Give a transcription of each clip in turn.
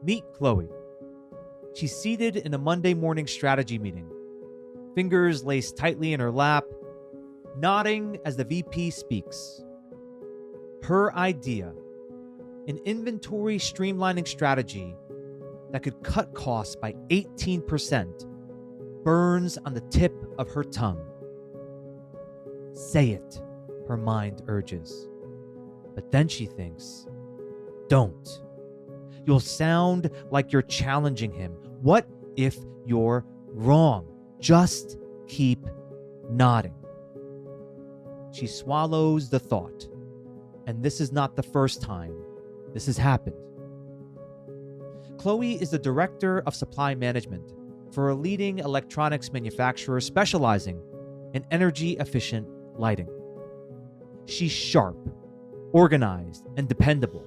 Meet Chloe. She's seated in a Monday morning strategy meeting, fingers laced tightly in her lap, nodding as the VP speaks. Her idea, an inventory streamlining strategy that could cut costs by 18%, burns on the tip of her tongue. Say it, her mind urges. But then she thinks, don't. You'll sound like you're challenging him. What if you're wrong? Just keep nodding. She swallows the thought. And this is not the first time this has happened. Chloe is the director of supply management for a leading electronics manufacturer specializing in energy-efficient lighting. She's sharp, organized, and dependable.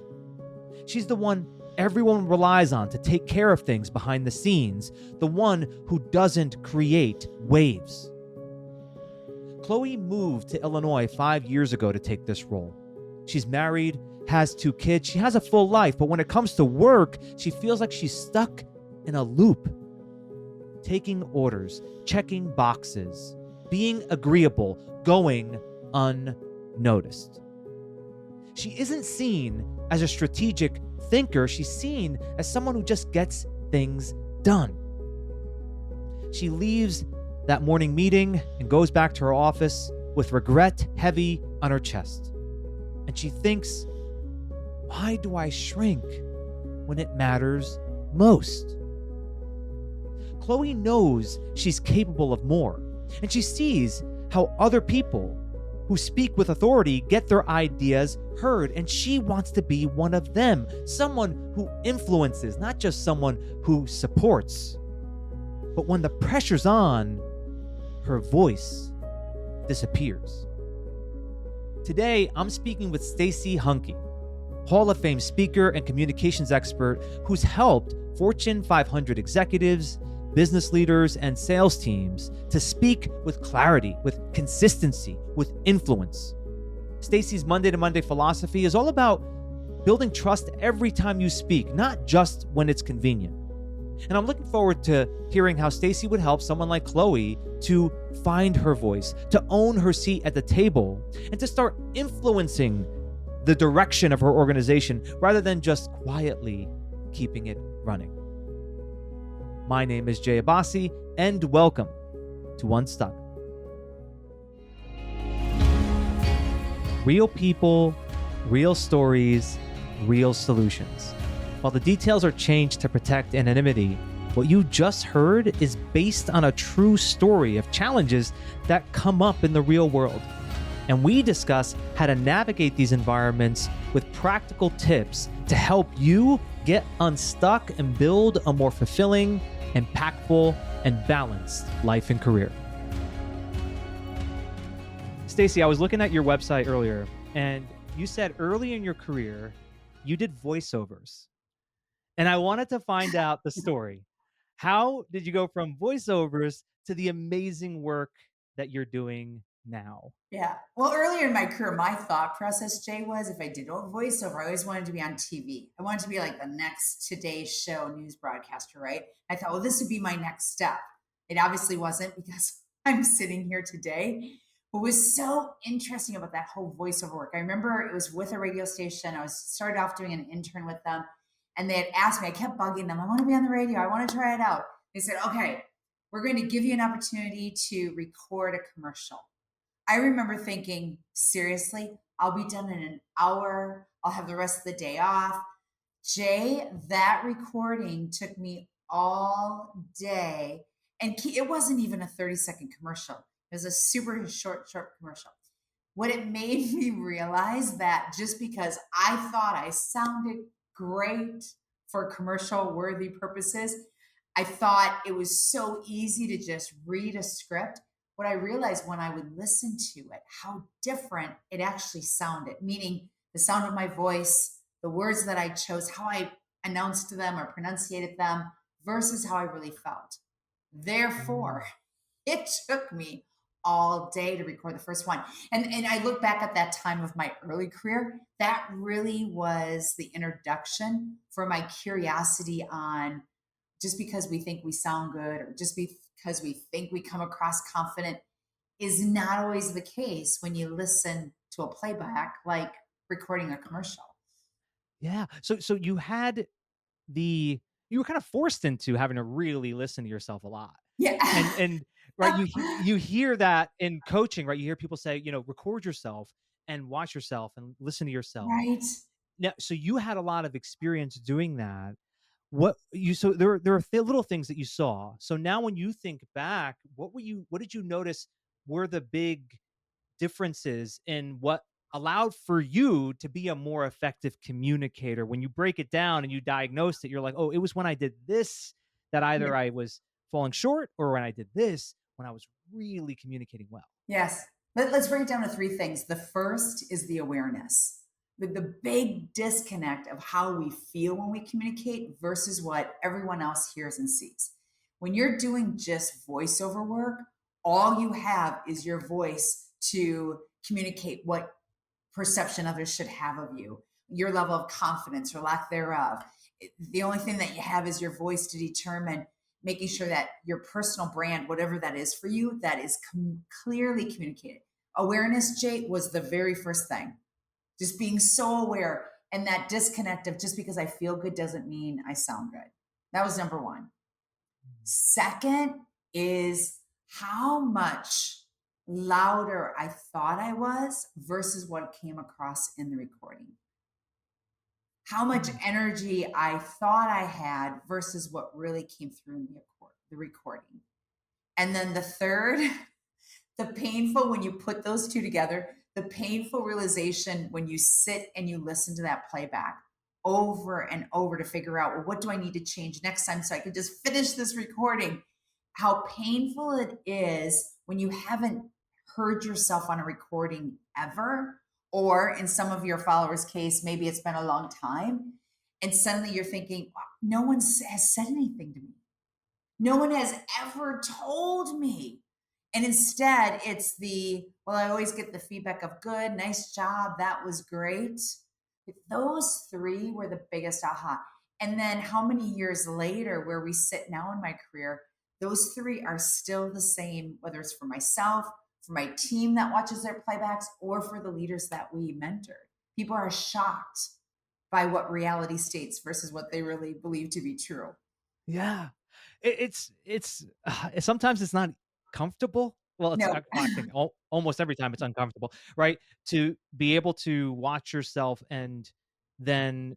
She's the one everyone relies on to take care of things behind the scenes, the one who doesn't create waves. Chloe moved to Illinois 5 years ago to take this role. She's married, has 2 kids, she has a full life, but when it comes to work, she feels like she's stuck in a loop. Taking orders, checking boxes, being agreeable, going unnoticed. She isn't seen as a strategic thinker, she's seen as someone who just gets things done. She leaves that morning meeting and goes back to her office with regret heavy on her chest. And she thinks, why do I shrink when it matters most? Chloe knows she's capable of more, and she sees how other people who speak with authority get their ideas heard, and she wants to be one of them, someone who influences, not just someone who supports. But when the pressure's on, her voice disappears. Today, I'm speaking with Stacey Hanke, Hall of Fame speaker and communications expert who's helped Fortune 500 executives, business leaders, and sales teams to speak with clarity, with consistency, with influence. Stacey's Monday to Monday philosophy is all about building trust every time you speak, not just when it's convenient. And I'm looking forward to hearing how Stacey would help someone like Chloe to find her voice, to own her seat at the table, and to start influencing the direction of her organization rather than just quietly keeping it running. My name is Jay Abbasi, and welcome to Unstuck. Real people, real stories, real solutions. While the details are changed to protect anonymity, what you just heard is based on a true story of challenges that come up in the real world. And we discuss how to navigate these environments with practical tips to help you get unstuck and build a more fulfilling, impactful, and balanced life and career. Stacey, I was looking at your website earlier, and you said early in your career, you did voiceovers. And I wanted to find out the story. How did you go from voiceovers to the amazing work that you're doing now? Yeah. Well, earlier in my career, my thought process, Jay, was if I did a voiceover, I always wanted to be on TV. I wanted to be like the next Today Show news broadcaster, right? I thought, well, this would be my next step. It obviously wasn't because I'm sitting here today. What was so interesting about that whole voiceover work, I remember it was with a radio station. I started off doing an intern with them, and they had asked me, I kept bugging them, I want to be on the radio. I want to try it out. They said, okay, we're going to give you an opportunity to record a commercial. I remember thinking, seriously, I'll be done in an hour. I'll have the rest of the day off. Jay, that recording took me all day. And it wasn't even a 30-second commercial. It was a super short commercial. What it made me realize that just because I thought I sounded great for commercial worthy purposes, I thought it was so easy to just read a script. What I realized when I would listen to it, how different it actually sounded, meaning the sound of my voice, the words that I chose, how I announced them or pronunciated them versus how I really felt. Therefore, it took me all day to record the first one. And I look back at that time of my early career, that really was the introduction for my curiosity on just because we think we sound good or just because we think we come across confident is not always the case when you listen to a playback like recording a commercial. Yeah. So you were kind of forced into having to really listen to yourself a lot. Yeah. And right, you hear that in coaching, right? You hear people say, record yourself and watch yourself and listen to yourself. Right. Now, so you had a lot of experience doing that. There are little things that you saw. So now when you think back, what did you notice were the big differences in what allowed for you to be a more effective communicator? When you break it down and you diagnose it, you're like, oh, it was when I did this that either I was falling short, or when I did this when I was really communicating well. Yes. Let's break it down to three things. The first is the awareness, the big disconnect of how we feel when we communicate versus what everyone else hears and sees. When you're doing just voiceover work, all you have is your voice to communicate what perception others should have of you, your level of confidence or lack thereof. The only thing that you have is your voice to determine making sure that your personal brand, whatever that is for you, that is clearly communicated. Awareness, Jay, was the very first thing. Just being so aware, and that disconnect of just because I feel good doesn't mean I sound good. That was number one. Second is how much louder I thought I was versus what came across in the recording. How much energy I thought I had versus what really came through in the recording. And then the third, the painful, when you put those two together, the painful realization when you sit and you listen to that playback over and over to figure out, well, what do I need to change next time so I can just finish this recording? How painful it is when you haven't heard yourself on a recording ever, or in some of your followers' case, maybe it's been a long time, and suddenly you're thinking, wow, no one has said anything to me. No one has ever told me. And instead, it's well, I always get the feedback of good, nice job, that was great. Those three were the biggest aha. And then how many years later, where we sit now in my career, those three are still the same, whether it's for myself, for my team that watches their playbacks, or for the leaders that we mentor. People are shocked by what reality states versus what they really believe to be true. Yeah. It's sometimes it's not comfortable. Well, No. I think almost every time it's uncomfortable, right? To be able to watch yourself and then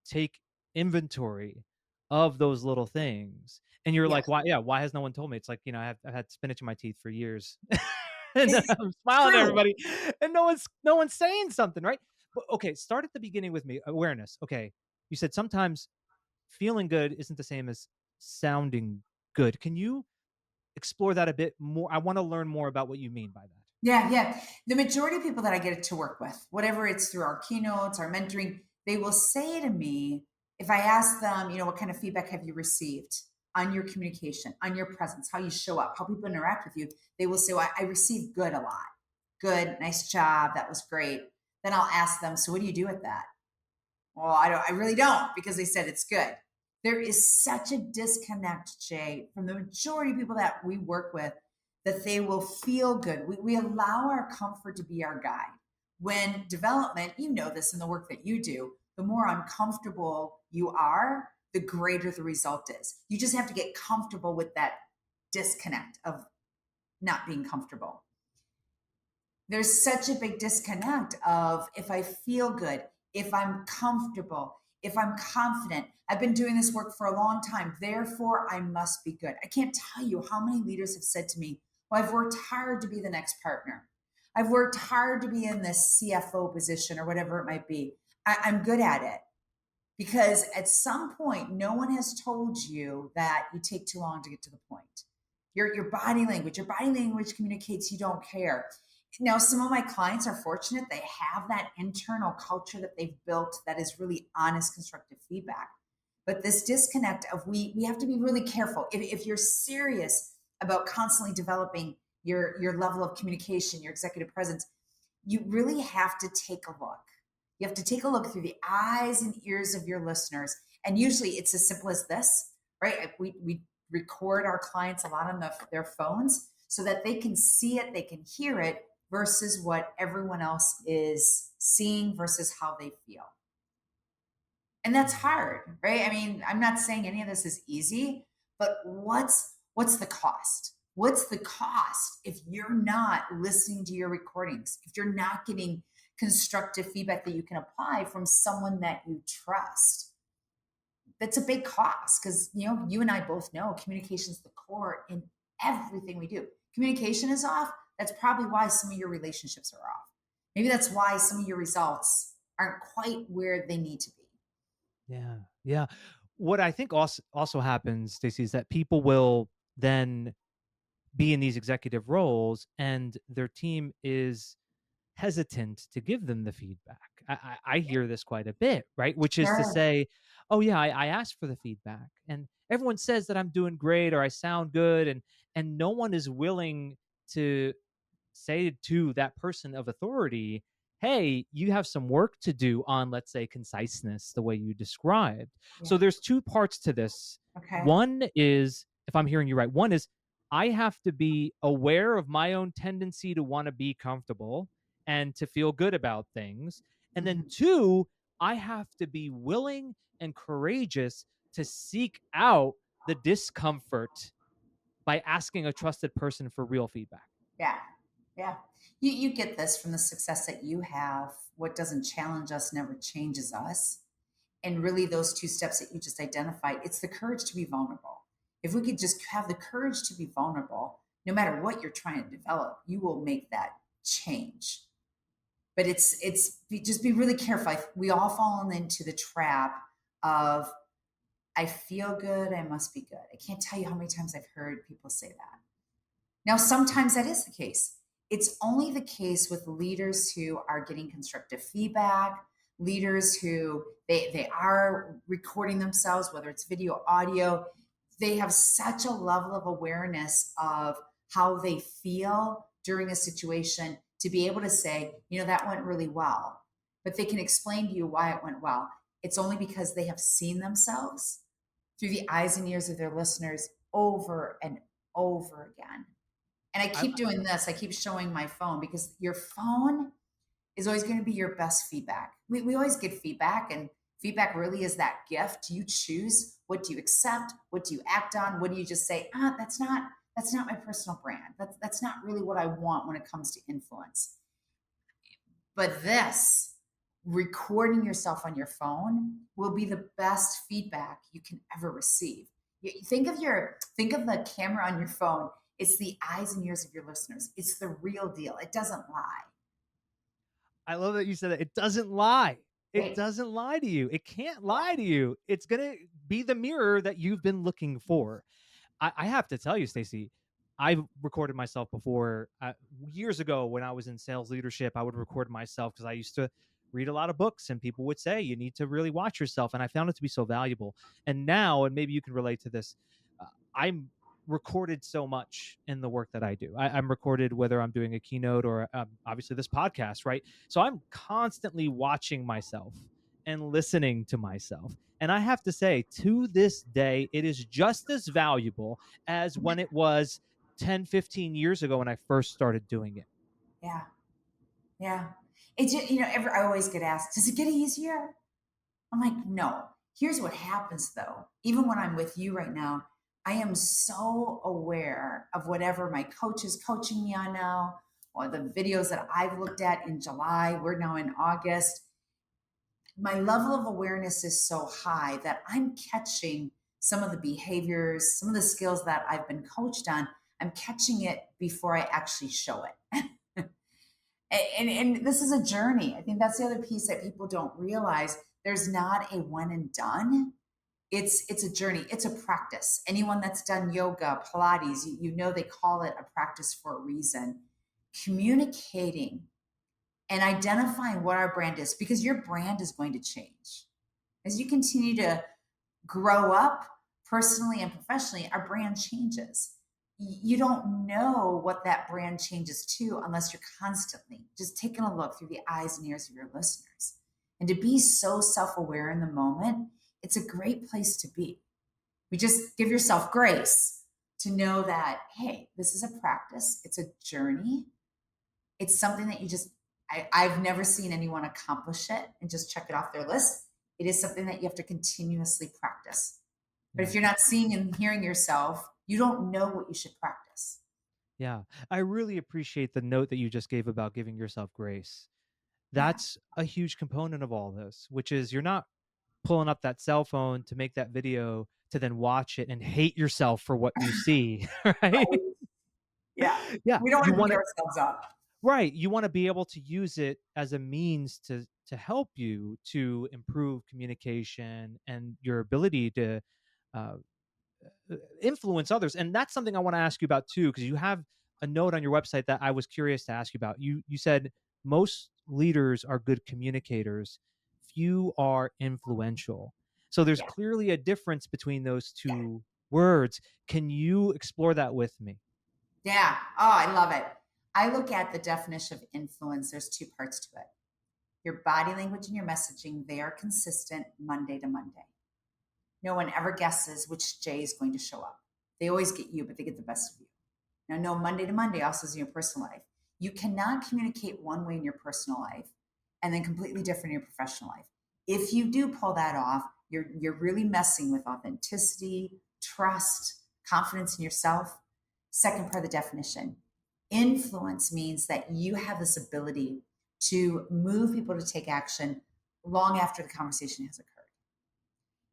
take inventory of those little things. And you're Yeah. like, why has no one told me? It's like, I've had spinach in my teeth for years. And It's I'm smiling at true. everybody and no one's saying something, right? But okay, start at the beginning with me. Awareness. Okay. You said sometimes feeling good isn't the same as sounding good. Can you explore that a bit more? I want to learn more about what you mean by that. Yeah, yeah. The majority of people that I get to work with, whatever it's through our keynotes, our mentoring, they will say to me, if I ask them, what kind of feedback have you received on your communication, on your presence, how you show up, how people interact with you, they will say, well, I receive good a lot. Good, nice job, that was great. Then I'll ask them, so what do you do with that? Well, I really don't, because they said it's good. There is such a disconnect, Jay, from the majority of people that we work with, that they will feel good. We allow our comfort to be our guide. When development, you know this in the work that you do, the more uncomfortable you are, the greater the result is. You just have to get comfortable with that disconnect of not being comfortable. There's such a big disconnect of if I feel good, if I'm comfortable, if I'm confident. I've been doing this work for a long time, therefore I must be good. I can't tell you how many leaders have said to me, well, I've worked hard to be the next partner. I've worked hard to be in this CFO position or whatever it might be. I'm good at it. Because at some point, no one has told you that you take too long to get to the point. Your body language communicates you don't care. Now, some of my clients are fortunate. They have that internal culture that they've built that is really honest, constructive feedback. But this disconnect of we have to be really careful. If you're serious about constantly developing your level of communication, your executive presence, you really have to take a look. You have to take a look through the eyes and ears of your listeners. And usually it's as simple as this, right? We record our clients a lot on their phones so that they can see it, they can hear it versus what everyone else is seeing versus how they feel. And that's hard, right? I mean, I'm not saying any of this is easy, but what's the cost? What's the cost if you're not listening to your recordings, if you're not getting constructive feedback that you can apply from someone that you trust? That's a big cost because you and I both know communication is the core in everything we do. Communication is off. That's probably why some of your relationships are off. Maybe that's why some of your results aren't quite where they need to be. Yeah. Yeah. What I think also happens, Stacey, is that people will then be in these executive roles and their team is hesitant to give them the feedback. I hear this quite a bit, right? Which is to Sure. say, oh yeah, I asked for the feedback and everyone says that I'm doing great or I sound good, and no one is willing to say to that person of authority, hey, you have some work to do on, let's say, conciseness, the way you described. Yeah. So there's two parts to this. Okay. One is, if I'm hearing you right, one is I have to be aware of my own tendency to want to be comfortable and to feel good about things. And then Mhm. two, I have to be willing and courageous to seek out the discomfort by asking a trusted person for real feedback. Yeah. Yeah. You get this from the success that you have. What doesn't challenge us never changes us. And really, those two steps that you just identified, it's the courage to be vulnerable. If we could just have the courage to be vulnerable, no matter what you're trying to develop, you will make that change. But just be really careful. We all fall into the trap of I feel good, I must be good. I can't tell you how many times I've heard people say that. Now, sometimes that is the case. It's only the case with leaders who are getting constructive feedback, leaders who they are recording themselves, whether it's video, audio. They have such a level of awareness of how they feel during a situation to be able to say, that went really well. But they can explain to you why it went well. It's only because they have seen themselves through the eyes and ears of their listeners over and over again. And I I, keep doing this. I keep showing my phone because your phone is always going to be your best feedback. We always get feedback, and feedback really is that gift. You choose what do you accept, what do you act on, what do you just say, that's not my personal brand. That's not really what I want when it comes to influence. But this recording yourself on your phone will be the best feedback you can ever receive. Think of the camera on your phone. It's the eyes and ears of your listeners. It's the real deal. It doesn't lie. I love that you said that. It doesn't lie. It Right? doesn't lie to you. It can't Yeah. lie to you. It's going to be the mirror that you've been looking for. I have to tell you, Stacey, I've recorded myself before. Years ago, when I was in sales leadership, I would record myself because I used to read a lot of books and people would say, you need to really watch yourself. And I found it to be so valuable. And now, and maybe you can relate to this, I'm recorded so much in the work that I do. I'm recorded whether I'm doing a keynote or obviously this podcast, right? So I'm constantly watching myself and listening to myself. And I have to say, to this day, it is just as valuable as when it was 10, 15 years ago when I first started doing it. Yeah. Yeah. It's just, I always get asked, does it get easier? I'm like, no. Here's what happens though. Even when I'm with you right now, I am so aware of whatever my coach is coaching me on now, or the videos that I've looked at in July. We're now in August. My level of awareness is so high that I'm catching some of the behaviors, some of the skills that I've been coached on. I'm catching it before I actually show it. And this is a journey. I think that's the other piece that people don't realize. There's not a one and done. It's a journey. It's a practice. Anyone that's done yoga, Pilates, you know they call it a practice for a reason. Communicating and identifying what our brand is, because your brand is going to change as you continue to grow up personally and professionally. Our brand changes. you don't know what that brand changes to unless you're constantly just taking a look through the eyes and ears of your listeners. And to be so self aware in the moment, it's a great place to be. We just give yourself grace to know that, hey, this is a practice, it's a journey, it's something that I've never seen anyone accomplish it and just check it off their list. It is something that you have to continuously practice. But Yeah. if you're not seeing and hearing yourself, you don't know what you should practice. Yeah. I really appreciate the note that you just gave about giving yourself grace. Yeah. That's a huge component of all this, which is you're not pulling up that cell phone to make that video to then watch it and hate yourself for what you see, right? Right. Yeah. Yeah, We don't you want to want beat to ourselves up. right, you want to be able to use it as a means to help you to improve communication and your ability to uh, influence others. And that's something I want to ask you about too, because you have a note on your website that I was curious to ask you about. You said most leaders are good communicators, few are influential. So there's Yeah. clearly a difference between those Yeah. two words. Can you explore that with me? Yeah. Oh, I love it. I look at the definition of influence. There's two parts to it. Your body language and your messaging, they are consistent Monday to Monday. No one ever guesses which Jay is going to show up. They always get you, but they get the best of you. Now, no, Monday to Monday also is in your personal life. You cannot communicate one way in your personal life and then completely different in your professional life. If you do pull that off, you're really messing with authenticity, trust, confidence in yourself. Second part of the definition. Influence means that you have this ability to move people to take action long after the conversation has occurred.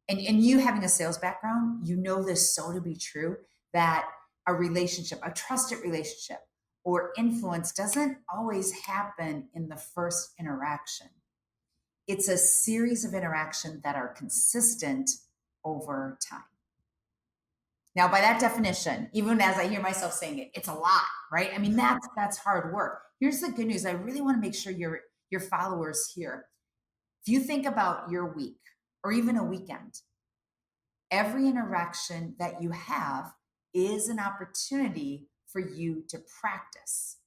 And you having a sales background, you know this so to be true that a relationship, a trusted relationship or influence doesn't always happen in the first interaction. It's a series of interactions that are consistent over time. Now, by that definition, even as I hear myself saying it, it's a lot, right? I mean, that's hard work. Here's the good news. I really want to make sure your followers hear. If you think about your week or even a weekend, every interaction that you have is an opportunity for you to practice.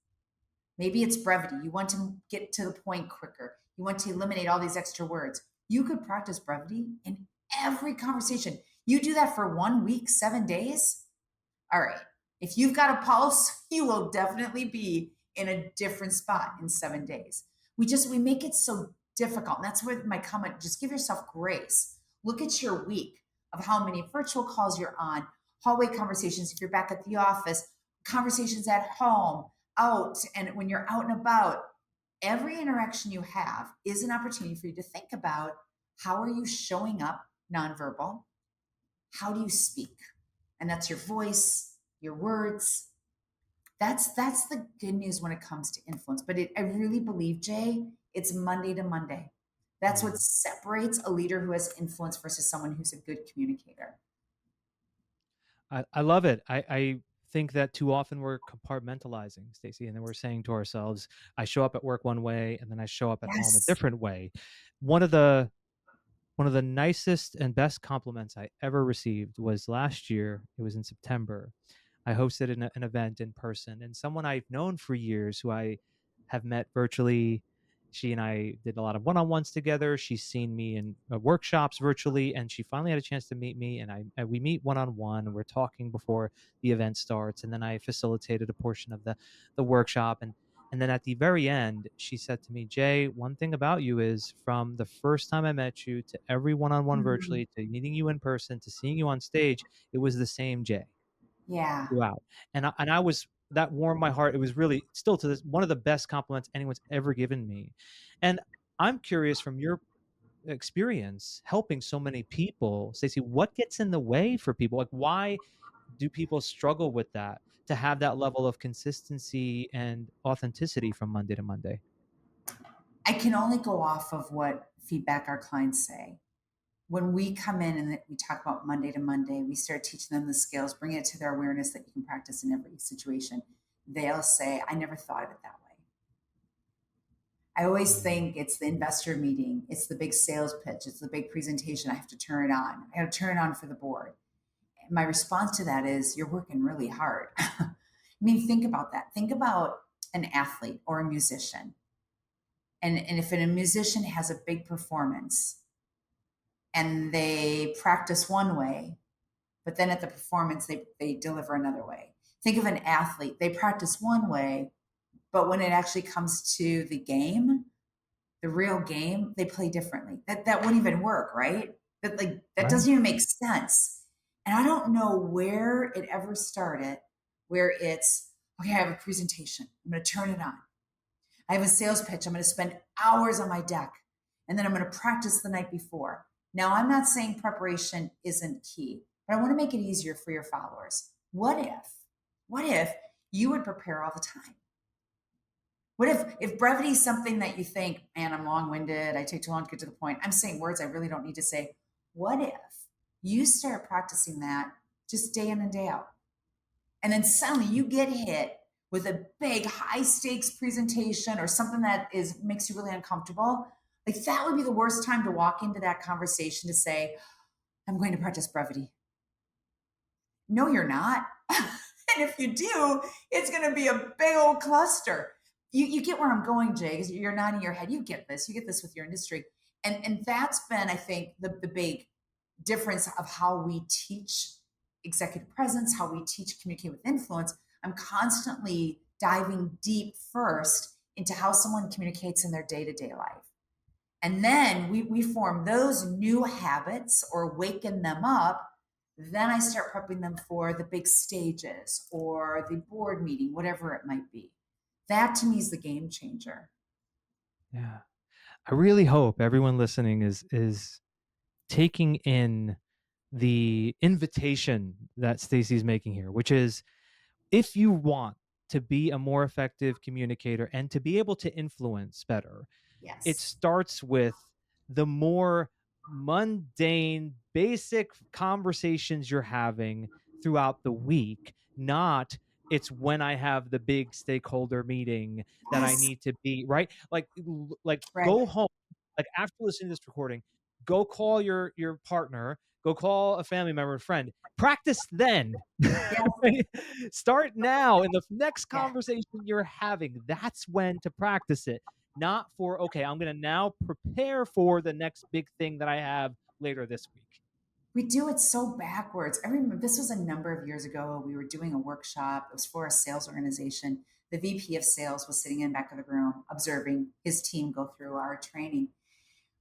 Maybe it's brevity. You want to get to the point quicker. You want to eliminate all these extra words. You could practice brevity in every conversation. You do that for 1 week, 7 days. All right. If you've got a pulse, you will definitely be in a different spot in 7 days. We make it so difficult. And that's where my comment, just give yourself grace. Look at your week of how many virtual calls you're on, hallway conversations if you're back at the office, conversations at home, out, and when you're out and about. Every interaction you have is an opportunity for you to think about how are you showing up nonverbal? How do you speak? And that's your voice, your words. That's the good news when it comes to influence. But I really believe, Jay, it's Monday to Monday. That's Yeah. what separates a leader who has influence versus someone who's a good communicator. I love it. I think that too often we're compartmentalizing, Stacey, and then we're saying to ourselves, I show up at work one way and then I show up at home a Yes. different way. One of the one of the nicest and best compliments I ever received was last year. It was in September. I hosted an event in person, and someone I've known for years who I have met virtually. She and I did a lot of one-on-ones together. She's seen me in workshops virtually, and she finally had a chance to meet me. And we meet one-on-one. We're talking before the event starts, and then I facilitated a portion of the workshop. And then at the very end, she said to me, Jay, one thing about you is from the first time I met you to every one-on-one Mhm. virtually to meeting you in person to seeing you on stage, it was the same Jay Yeah. throughout. And I was that warmed my heart. It was really still to this one of the best compliments anyone's ever given me. And I'm curious from your experience helping so many people, Stacey, what gets in the way for people? Like why do people struggle with that to have that level of consistency and authenticity from Monday to Monday? I can only go off of what feedback our clients say. When we come in and we talk about Monday to Monday, we start teaching them the skills, bring it to their awareness that you can practice in every situation. They'll say, I never thought of it that way. I always think it's the investor meeting, it's the big sales pitch, it's the big presentation. I have to turn it on. I have to turn it on for the board. My response to that is, you're working really hard. I mean, think about that. Think about an athlete or a musician. And if a musician has a big performance and they practice one way, but then at the performance, they deliver another way. Think of an athlete. They practice one way, but when it actually comes to the game, the real game, they play differently. That wouldn't even work, right? That Right. doesn't even make sense. And I don't know where it ever started, where it's okay, I have a presentation. I'm going to turn it on. I have a sales pitch. I'm going to spend hours on my deck, and then I'm going to practice the night before. Now, I'm not saying preparation isn't key, but I want to make it easier for your followers. What if you would prepare all the time? What if brevity is something that you think, man, I'm long-winded, I take too long to get to the point. I'm saying words I really don't need to say. What if you start practicing that just day in and day out? And then suddenly you get hit with a big high stakes presentation or something that is makes you really uncomfortable. Like that would be the worst time to walk into that conversation to say, I'm going to practice brevity. No, you're not. And if you do, it's going to be a big old cluster. You get where I'm going, Jay, because you're nodding your head. You get this. You get this with your industry. And that's been, I think, the big difference of how we teach executive presence, how we teach communicate with influence. I'm constantly diving deep first into how someone communicates in their day-to-day life. And then we form those new habits or waken them up. Then I start prepping them for the big stages or the board meeting, whatever it might be. That to me is the game changer. Yeah. I really hope everyone listening is taking in the invitation that Stacey's making here, which is, if you want to be a more effective communicator and to be able to influence better, it Yes. starts with the more mundane, basic conversations you're having throughout the week, not it's when I have the big stakeholder meeting that I Yes. need to be right. Like Right. go home, like after listening to this recording, go call your partner, go call a family member, a friend, practice then. Yes. Right? Start now in the next Yeah. conversation you're having. That's when to practice it, not for, okay, I'm going to now prepare for the next big thing that I have later this week. We do it so backwards. I remember this was a number of years ago. We were doing a workshop. It was for a sales organization. The VP of sales was sitting in the back of the room observing his team go through our training.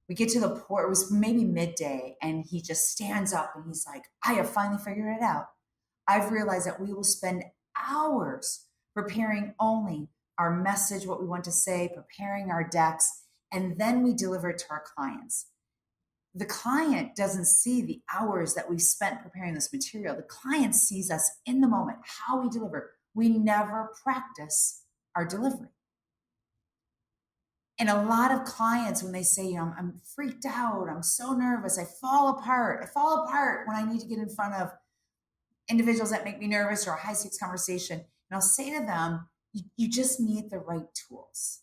We get to the port, it was maybe midday, and he just stands up and he's like, I have finally figured it out. I've realized that we will spend hours preparing only our message, what we want to say, preparing our decks, and then we deliver it to our clients. The client doesn't see the hours that we spent preparing this material. The client sees us in the moment, how we deliver. We never practice our delivery. And a lot of clients, when they say, I'm freaked out, I'm so nervous, I fall apart. I fall apart when I need to get in front of individuals that make me nervous or a high stakes conversation. And I'll say to them, you just need the right tools.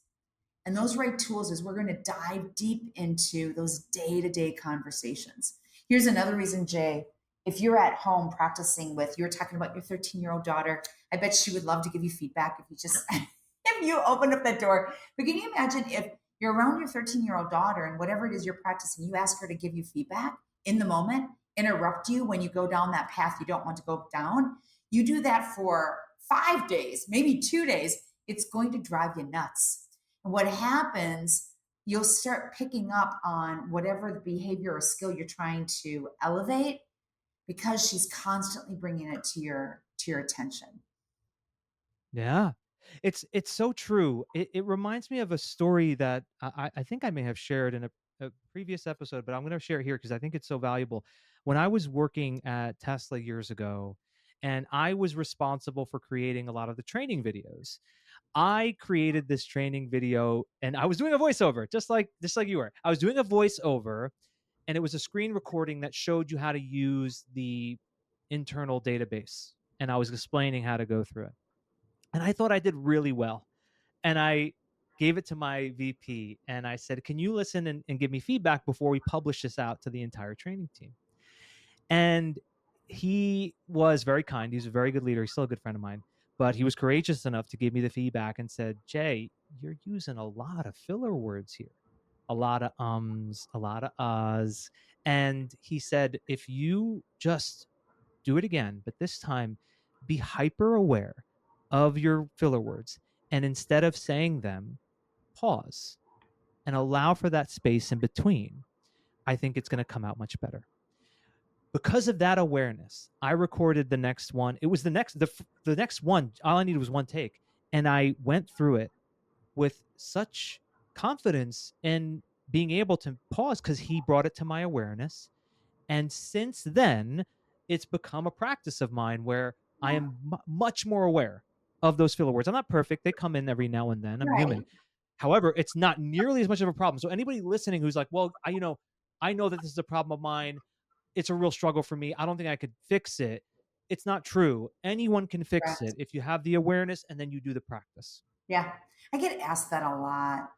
And those right tools is we're going to dive deep into those day to day conversations. Here's another reason, Jay. If you're at home practicing with, you're talking about your 13-year-old daughter, I bet she would love to give you feedback if you just, if you open up that door. But can you imagine if you're around your 13-year-old daughter and whatever it is you're practicing, you ask her to give you feedback in the moment, interrupt you when you go down that path you don't want to go down? You do that for 5 days, maybe 2 days, it's going to drive you nuts. And what happens, you'll start picking up on whatever the behavior or skill you're trying to elevate because she's constantly bringing it to your attention. Yeah. It's so true. It reminds me of a story that I think I may have shared in a previous episode, but I'm going to share it here because I think it's so valuable. When I was working at Tesla years ago, and I was responsible for creating a lot of the training videos, I created this training video and I was doing a voiceover, just like you were. I was doing a voiceover, and it was a screen recording that showed you how to use the internal database, and I was explaining how to go through it. And I thought I did really well. And I gave it to my VP and I said, can you listen and give me feedback before we publish this out to the entire training team? And he was very kind. He's a very good leader. He's still a good friend of mine, but he was courageous enough to give me the feedback and said, Jay, you're using a lot of filler words here, a lot of ums, a lot of uhs. And he said, if you just do it again, but this time be hyper aware of your filler words. And instead of saying them, pause and allow for that space in between. I think it's going to come out much better. Because of that awareness, I recorded the next one. It was the next one. All I needed was one take, and I went through it with such confidence in being able to pause because he brought it to my awareness. And since then, it's become a practice of mine where I Yeah. am much more aware of those filler words. I'm not perfect; they come in every now and then. I'm human. Right. However, it's not nearly as much of a problem. So anybody listening who's like, "Well, I know that this is a problem of mine. It's a real struggle for me. I don't think I could fix it." It's not true. Anyone can fix Correct. it if you have the awareness and then you do the practice. Yeah. I get asked that a lot.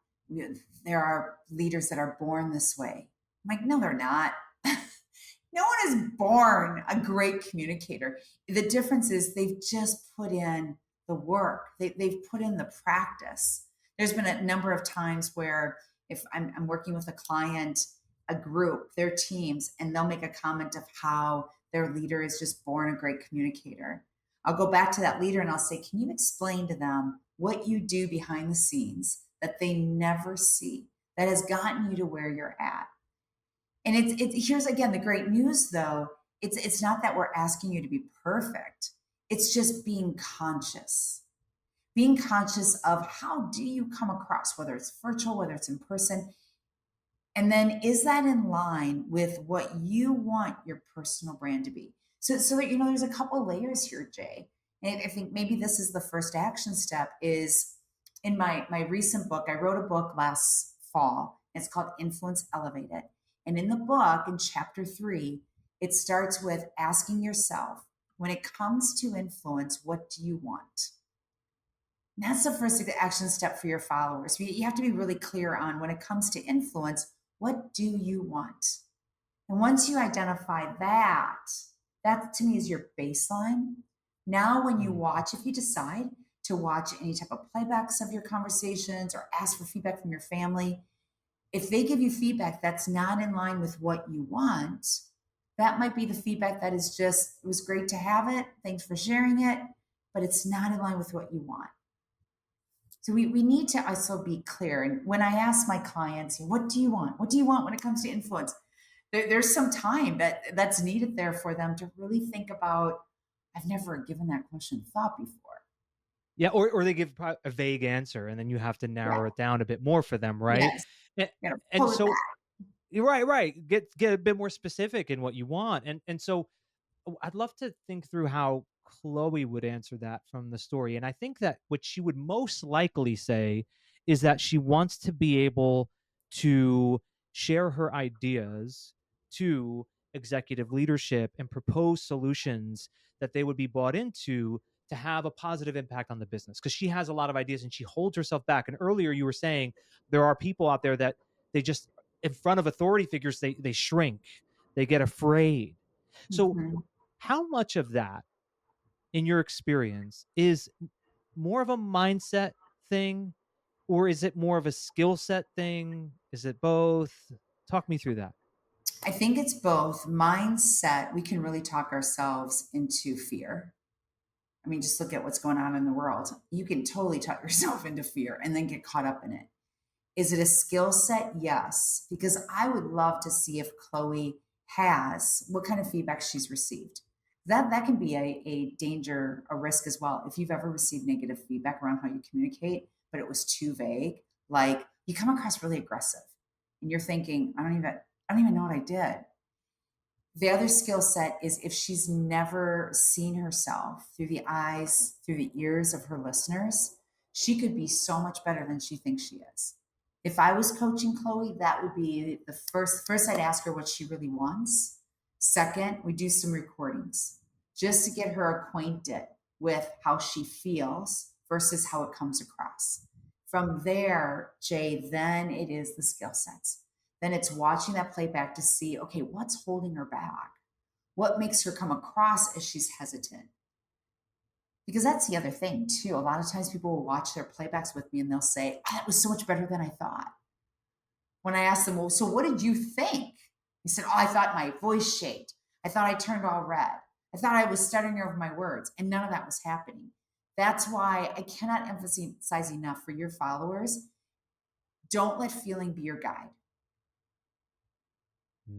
There are leaders that are born this way. I'm like, no, they're not. No one is born a great communicator. The difference is they've just put in the work, they've put in the practice. There's been a number of times where if I'm working with a client, a group, their teams, and they'll make a comment of how their leader is just born a great communicator. I'll go back to that leader and I'll say, can you explain to them what you do behind the scenes that they never see that has gotten you to where you're at? And it's here's again the great news though. It's not that we're asking you to be perfect. It's just being conscious of how do you come across, whether it's virtual, whether it's in person, and then is that in line with what you want your personal brand to be? So that there's a couple layers here, Jay. And I think maybe this is the first action step. Is in my recent book, I wrote a book last fall. It's called Influence Elevated. And in the book, in chapter 3, it starts with asking yourself, when it comes to influence, what do you want? And that's the first action step for your followers. You have to be really clear on when it comes to influence, what do you want? And once you identify that, that to me is your baseline. Now, when you Mm. watch, if you decide to watch any type of playbacks of your conversations or ask for feedback from your family, if they give you feedback that's not in line with what you want, that might be the feedback that is just, it was great to have it. Thanks for sharing it, but it's not in line with what you want. So we need to also be clear. And when I ask my clients, what do you want? What do you want when it comes to influence? There's some time that's needed there for them to really think about, I've never given that question thought before. Yeah, or they give a vague answer, and then you have to Yeah. narrow it down a bit more for them, right? Yes. And, You know, and pull it so, back. you're right. Get a bit more specific in what you want, and so I'd love to think through how Chloe would answer that from the story. And I think that what she would most likely say is that she wants to be able to share her ideas to executive leadership and propose solutions that they would be bought into to have a positive impact on the business. Because she has a lot of ideas and she holds herself back. And earlier you were saying there are people out there that they just, in front of authority figures, they shrink, they get afraid. So Mhm. how much of that, in your experience, is more of a mindset thing, or is it more of a skill set thing? Is it both? Talk me through that. I think it's both mindset. We can really talk ourselves into fear. I mean, just look at what's going on in the world. You can totally talk yourself into fear and then get caught up in it. Is it a skill set? Yes, because I would love to see if Chloe has what kind of feedback she's received. That can be a danger, a risk as well. If you've ever received negative feedback around how you communicate, but it was too vague, like you come across really aggressive and you're thinking, I don't even know what I did. The other skill set is if she's never seen herself through the eyes, through the ears of her listeners, she could be so much better than she thinks she is. If I was coaching Chloe, that would be the first I'd ask her what she really wants. Second, we do some recordings just to get her acquainted with how she feels versus how it comes across. From there, Jay, then it is the skill sets. Then it's watching that playback to see, okay, what's holding her back? What makes her come across as she's hesitant? Because that's the other thing, too. A lot of times people will watch their playbacks with me and they'll say, "Oh, that was so much better than I thought." When I asked them, "Well, so what did you think?" He said, "Oh, I thought my voice shaked. I thought I turned all red. I thought I was stuttering over my words." And none of that was happening. That's why I cannot emphasize enough for your followers, don't let feeling be your guide.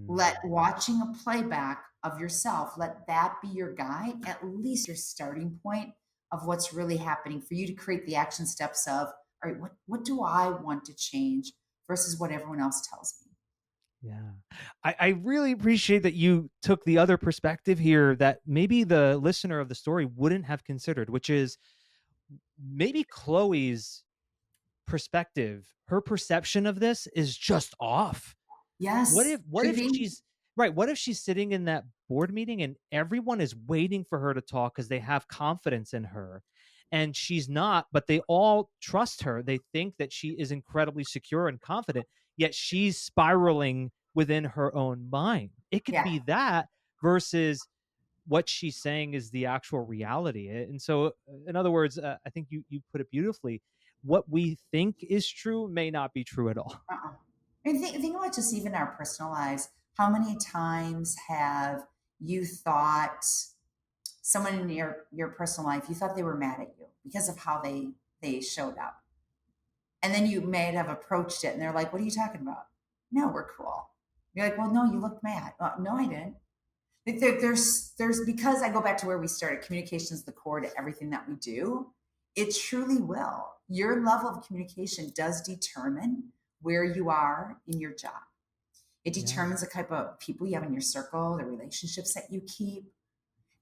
Let Mm. watching a playback of yourself, let that be your guide, at least your starting point of what's really happening for you to create the action steps of, all right, what do I want to change versus what everyone else tells me? Yeah. I really appreciate that you took the other perspective here that maybe the listener of the story wouldn't have considered, which is maybe Chloe's perspective, her perception of this is just off. What Yes, if what could if be. she's right, what if she's sitting in that board meeting and everyone is waiting for her to talk because they have confidence in her and she's not, but they all trust her. They think that she is incredibly secure and confident, yet she's spiraling within her own mind. It could Yeah. be that versus what she's saying is the actual reality. And so, in other words, I think you put it beautifully. What we think is true may not be true at all. Uh-uh. And think about just even our personal lives. How many times have you thought someone in your personal life, you thought they were mad at you because of how they showed up? And then you may have approached it and they're like, "What are you talking about?" "No, we're cool." You're like, "Well, no, you looked mad." "No, I didn't." There's because I go back to where we started. Communication is the core to everything that we do. It truly will. Your level of communication does determine where you are in your job. It Yeah. determines the type of people you have in your circle, the relationships that you keep.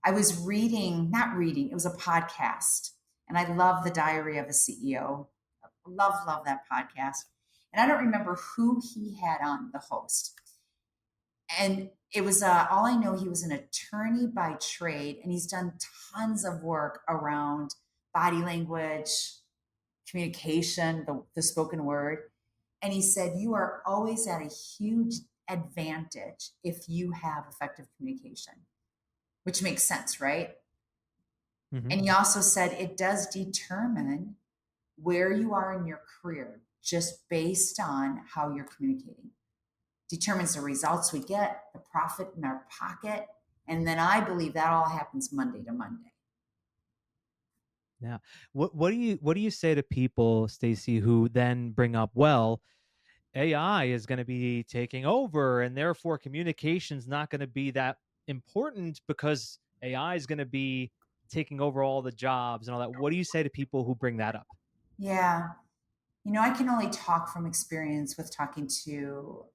I was reading, not reading, it was a podcast, and I love the Diary of a CEO. Love that podcast. And I don't remember who he had on the host. And it was all I know, he was an attorney by trade, and he's done tons of work around body language, communication, the spoken word. And he said, you are always at a huge advantage if you have effective communication, which makes sense, right? Hmm. And he also said it does determine where you are in your career just based on how you're communicating. Determines the results we get, the profit in our pocket. And then I believe that all happens Monday to Monday. Yeah. What do you say to people, Stacey, who then bring up, well, AI is going to be taking over and therefore communication's not going to be that important because AI is going to be taking over all the jobs and all that. What do you say to people who bring that up? Yeah. I can only talk from experience with talking to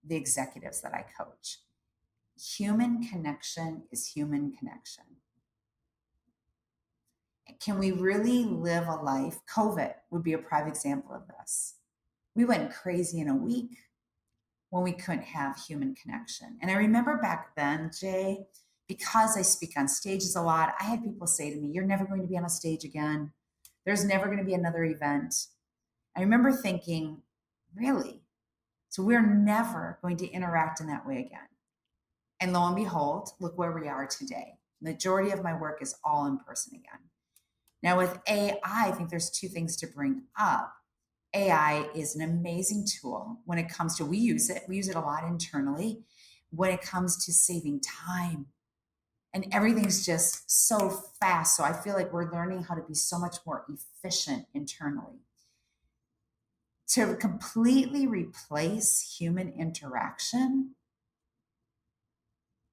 the executives that I coach. Human connection is human connection. Can we really live a life? COVID would be a prime example of this. We went crazy in a week when we couldn't have human connection. And I remember back then, Jay, because I speak on stages a lot, I had people say to me, "You're never going to be on a stage again. There's never going to be another event." I remember thinking, really? So we're never going to interact in that way again. And lo and behold, look where we are today. Majority of my work is all in person again. Now with AI, I think there's two things to bring up. AI is an amazing tool when it comes to, we use it a lot internally when it comes to saving time. And everything's just so fast. So I feel like we're learning how to be so much more efficient internally. To completely replace human interaction,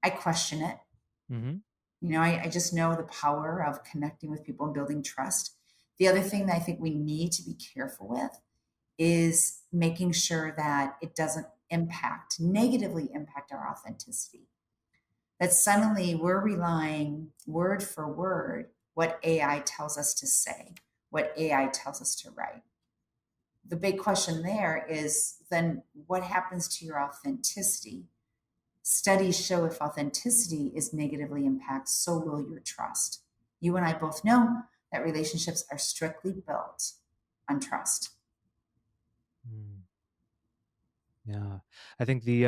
I question it. Hmm. I just know the power of connecting with people and building trust. The other thing that I think we need to be careful with is making sure that it doesn't negatively impact our authenticity. That suddenly we're relying word for word what AI tells us to say, what AI tells us to write. The big question there is then what happens to your authenticity? Studies show if authenticity is negatively impacted, so will your trust. You and I both know that relationships are strictly built on trust. Mm, yeah. I think the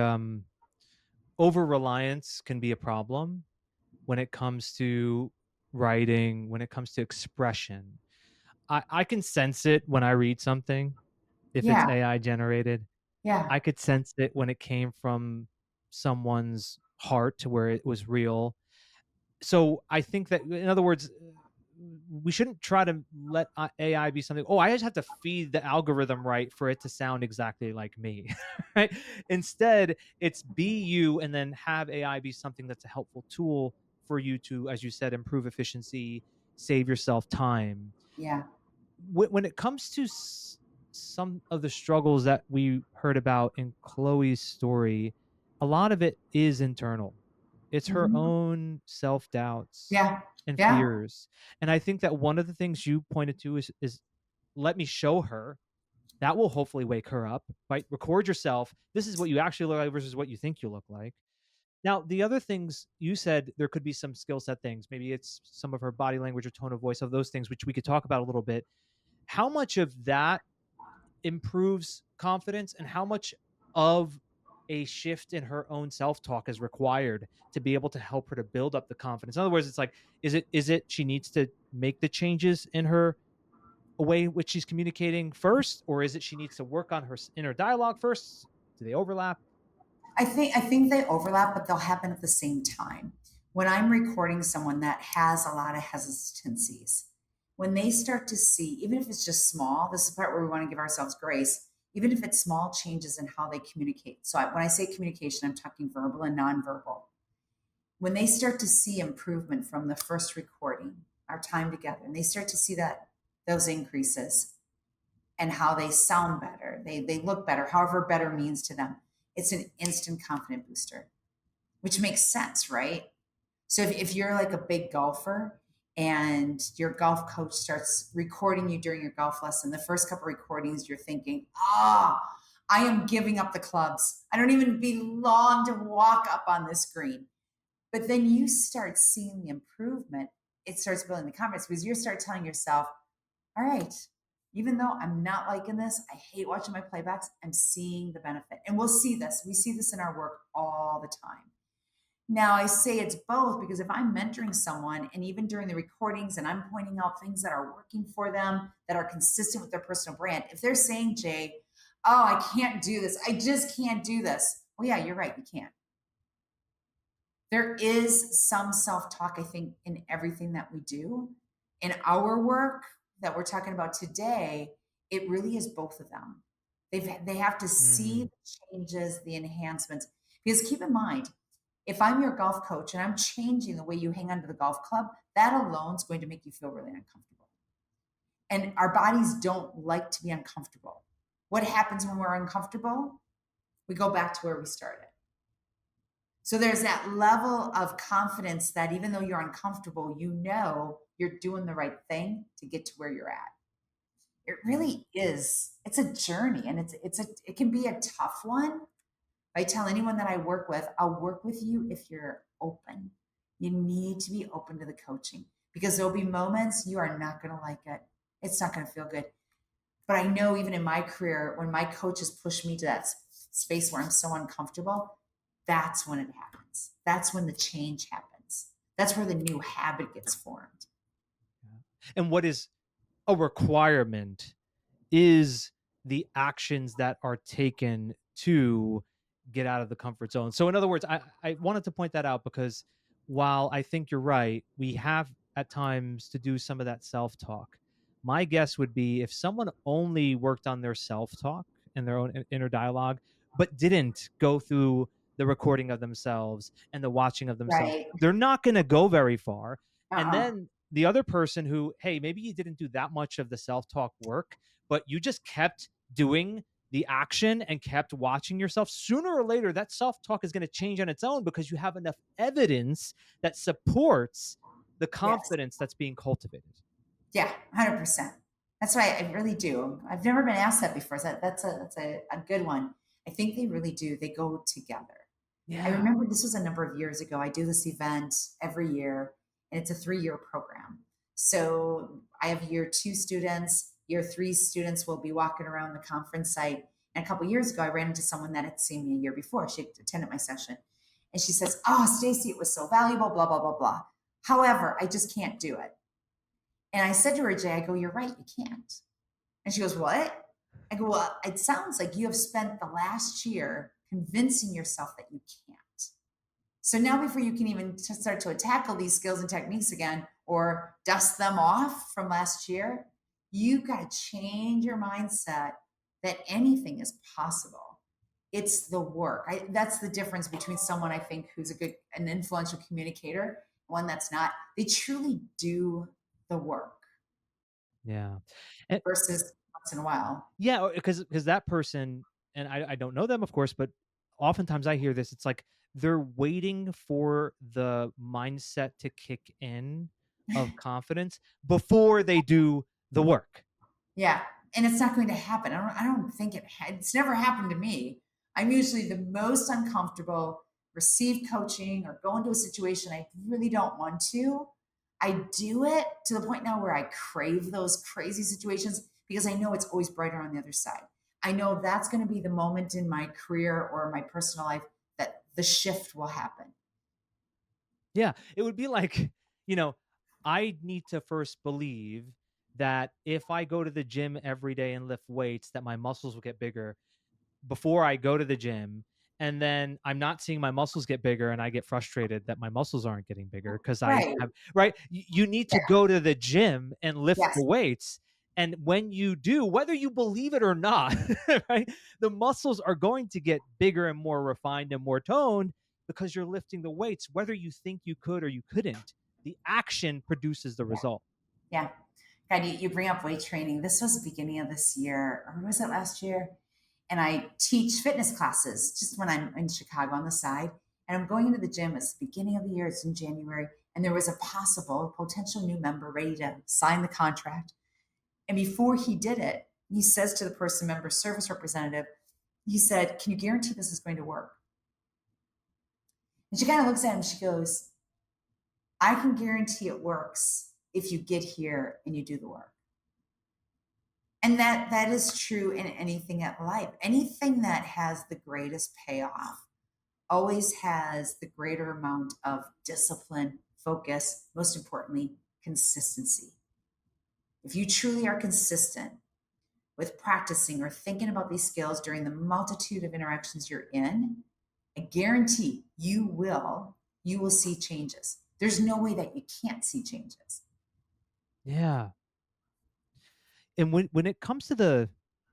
over reliance can be a problem when it comes to writing, when it comes to expression. I can sense it when I read something, if it's Yeah. AI generated. Yeah. I could sense it when it came from someone's heart to where it was real. So I think that, in other words, we shouldn't try to let AI be something. Oh, I just have to feed the algorithm right for it to sound exactly like me, right? Instead, it's be you, and then have AI be something that's a helpful tool for you to, as you said, improve efficiency, save yourself time. Yeah. When it comes to some of the struggles that we heard about in Chloe's story, a lot of it is internal. It's her Mhm. own self doubts Yeah. and Yeah. fears. And I think that one of the things you pointed to is let me show her. That will hopefully wake her up, right? Record yourself. This is what you actually look like versus what you think you look like. Now, the other things you said, there could be some skill set things. Maybe it's some of her body language or tone of voice, of those things, which we could talk about a little bit. How much of that improves confidence, and how much of a shift in her own self-talk is required to be able to help her to build up the confidence? In other words, it's like, is it she needs to make the changes in her way in which she's communicating first, or is it she needs to work on her inner dialogue first? Do they overlap? I think they overlap, but they'll happen at the same time. When I'm recording someone that has a lot of hesitancies, when they start to see, even if it's just small, this is the part where we want to give ourselves grace, even if it's small changes in how they communicate. So when I say communication, I'm talking verbal and nonverbal. When they start to see improvement from the first recording, our time together, and they start to see that those increases and how they sound better, they look better, however better means to them, it's an instant confident booster, which makes sense, right? So if you're like a big golfer and your golf coach starts recording you during your golf lesson, the first couple recordings, you're thinking, I am giving up the clubs. I don't even belong to walk up on this green. But then you start seeing the improvement. It starts building the confidence because you start telling yourself, all right, even though I'm not liking this, I hate watching my playbacks, I'm seeing the benefit. And we'll see this. We see this in our work all the time. Now, I say it's both because if I'm mentoring someone and even during the recordings and I'm pointing out things that are working for them, that are consistent with their personal brand, if they're saying, Jay, oh, I can't do this, I just can't do this. Well, yeah, you're right, you can't. There is some self talk, I think, in everything that we do. In our work that we're talking about today, it really is both of them. They have to see Mm, the changes, the enhancements. Because keep in mind, if I'm your golf coach and I'm changing the way you hang onto the golf club, that alone is going to make you feel really uncomfortable. And our bodies don't like to be uncomfortable. What happens when we're uncomfortable? We go back to where we started. So there's that level of confidence that even though you're uncomfortable, you know you're doing the right thing to get to where you're at. It really is. It's a journey, and it can be a tough one. I tell anyone that I work with, I'll work with you if you're open. You need to be open to the coaching because there'll be moments you are not going to like it. It's not going to feel good. But I know even in my career, when my coaches push me to that space where I'm so uncomfortable, that's when it happens. That's when the change happens. That's where the new habit gets formed. yeah. And what is a requirement is the actions that are taken to get out of the comfort zone. So, in other words, I wanted to point that out because while I think you're right, we have at times to do some of that self talk. My guess would be if someone only worked on their self talk and their own inner dialogue, but didn't go through the recording of themselves and the watching of themselves, Right. they're not going to go very far. And Uh-uh. then the other person who, hey, maybe you didn't do that much of the self talk work, but you just kept doing the action and kept watching yourself, sooner or later that self-talk is going to change on its own because you have enough evidence that supports the Yes. confidence that's being cultivated. Yeah, 100%. That's why I really do. I've never been asked that before. So that's a good one. I think they really do. They go together. I Yeah. remember this was a number of years ago. I do this event every year, and it's a 3-year program. So I have year 2 students, year 3 students will be walking around the conference site. And a couple of years ago, I ran into someone that had seen me a year before. She attended my session. And she says, "Oh, Stacey, it was so valuable, blah, blah, blah, blah. However, I just can't do it." And I said to her, Jay, I go, "You're right, you can't." And she goes, "What?" I go, "Well, it sounds like you have spent the last year convincing yourself that you can't. So now, before you can even start to tackle these skills and techniques again or dust them off from last year, you've got to change your mindset that anything is possible. It's the work. That's the difference between someone I think who's an influential communicator, one that's not. They truly do the work Yeah. And versus once in a while. yeah, because that person, and I don't know them, of course, but oftentimes I hear this. It's like they're waiting for the mindset to kick in of confidence before they do the work. Yeah, and it's not going to happen. I don't think it's never happened to me. I'm usually the most uncomfortable, receive coaching or go into a situation I really don't want to. I do it to the point now where I crave those crazy situations because I know it's always brighter on the other side. I know that's going to be the moment in my career or my personal life that the shift will happen. Yeah, it would be like, you know, I need to first believe that if I go to the gym every day and lift weights, that my muscles will get bigger before I go to the gym, and then I'm not seeing my muscles get bigger and I get frustrated that my muscles aren't getting bigger because I Right. have right. You need Yeah. to go to the gym and lift Yes. the weights. And when you do, whether you believe it or not, right, the muscles are going to get bigger and more refined and more toned because you're lifting the weights, whether you think you could or you couldn't. The action produces the Yeah. result. Yeah. God, you bring up weight training. This was the beginning of this year, or was it last year? And I teach fitness classes just when I'm in Chicago on the side. And I'm going into the gym. It's the beginning of the year. It's in January. And there was a potential new member ready to sign the contract. And before he did it, he says to the person member service representative, he said, "Can you guarantee this is going to work?" And she kind of looks at him. She goes, "I can guarantee it works if you get here and you do the work." And that is true in anything at life. Anything that has the greatest payoff always has the greater amount of discipline, focus, most importantly, consistency. If you truly are consistent with practicing or thinking about these skills during the multitude of interactions you're in, I guarantee you will see changes. There's no way that you can't see changes. Yeah. And when it comes to the